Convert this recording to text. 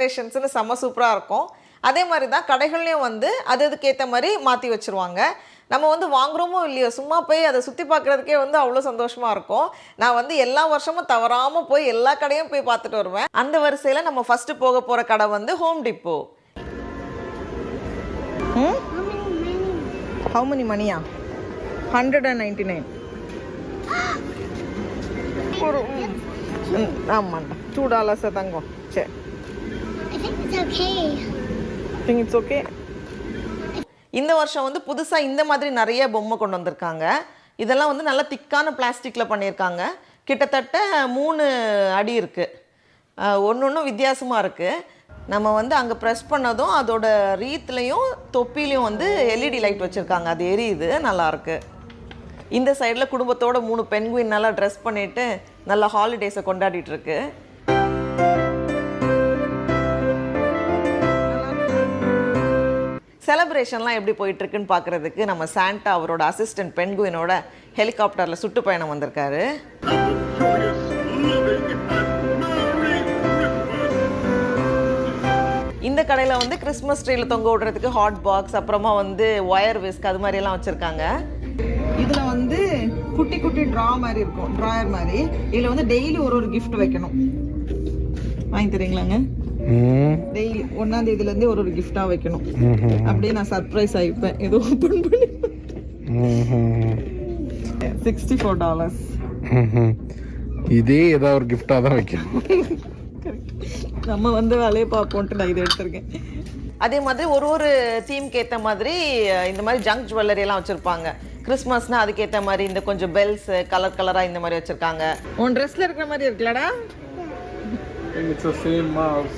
டெக்கரேஷன்ஸ்னு செம்ம சூப்பராக இருக்கும். அதே மாதிரி தான் கடைகள்லையும் வந்து அதுக்கேற்ற மாதிரி மாற்றி வச்சுருவாங்க. நம்ம வந்து வாங்குகிறோமோ இல்லையோ சும்மா போய் அதை சுற்றி பார்க்குறதுக்கே வந்து அவ்வளோ சந்தோஷமாக இருக்கும். நான் வந்து எல்லா வருஷமும் தவறாமல் போய் எல்லா கடையும் போய் பார்த்துட்டு வருவேன். அந்த வரிசையில் நம்ம ஃபஸ்ட்டு போக போகிற கடை வந்து home depot. How many money? 199. ஒரு ஆமாண்டா $2 தங்கம். சரி, think it's okay. இந்த வருஷம் வந்து புதுசாக இந்த மாதிரி நிறைய பொம்மை கொண்டு வந்திருக்காங்க. இதெல்லாம் வந்து நல்லா திக்கான பிளாஸ்டிக்கில் பண்ணியிருக்காங்க. கிட்டத்தட்ட 3 அடி இருக்குது. ஒன்று வித்தியாசமாக இருக்குது. நம்ம வந்து அங்கே ப்ரெஸ் பண்ணதும் அதோட ரீத்லையும் தொப்பிலையும் வந்து எல்இடி லைட் வச்சுருக்காங்க. அது எரியுது, நல்லாயிருக்கு. இந்த சைடில் குடும்பத்தோட 3 பென்குயின் நல்லா ட்ரெஸ் பண்ணிவிட்டு நல்லா ஹாலிடேஸை கொண்டாடிட்டு இருக்கு. செலிப்ரேஷன்லாம் எப்படி போயிட்டுருக்குன்னு பார்க்குறதுக்கு நம்ம சாண்டா அவரோட அசிஸ்டன்ட் பென்குயினோட ஹெலிகாப்டரில் சுற்றுப்பயணம் வந்திருக்காரு. இந்த கடையில் வந்து கிறிஸ்மஸ் ட்ரீயில் தொங்க விடுறதுக்கு ஹாட் பாக்ஸ், அப்புறமா வந்து ஒயர் விஸ்க், அது மாதிரியெல்லாம் வச்சுருக்காங்க. இதில் வந்து குட்டி குட்டி மாதிரி இருக்கும், ட்ராயர் மாதிரி. இதில் வந்து டெய்லி ஒரு கிஃப்ட் வைக்கணும். வாங்கி தரீங்களாங்க? டெய்லி 1ஆம் தேதியிலேருந்தே ஒரு கிஃப்டாக வைக்கணும். அப்படியே நான் சர்ப்ரைஸ் ஆகிப்பேன். ஏதோ ஓப்பன் பண்ணி $64. இதே ஏதாவது ஒரு கிஃப்டாக தான் வைக்கணும். நம்ம வந்து வேலையை பார்ப்போன்ட்டு நான் இதை எடுத்திருக்கேன். அதே மாதிரி ஒரு தீம்க்கு ஏற்ற மாதிரி இந்த மாதிரி ஜங்க் ஜுவல்லரி எல்லாம் வச்சுருப்பாங்க. கிறிஸ்மஸ்னால் அதுக்கேற்ற மாதிரி இந்த கொஞ்சம் பெல்ஸ் கலர் கலராக இந்த மாதிரி வச்சுருக்காங்க. உன் ட்ரெஸ்ஸில் இருக்கிற மாதிரி இருக்குல்லடா? It's the same mouse.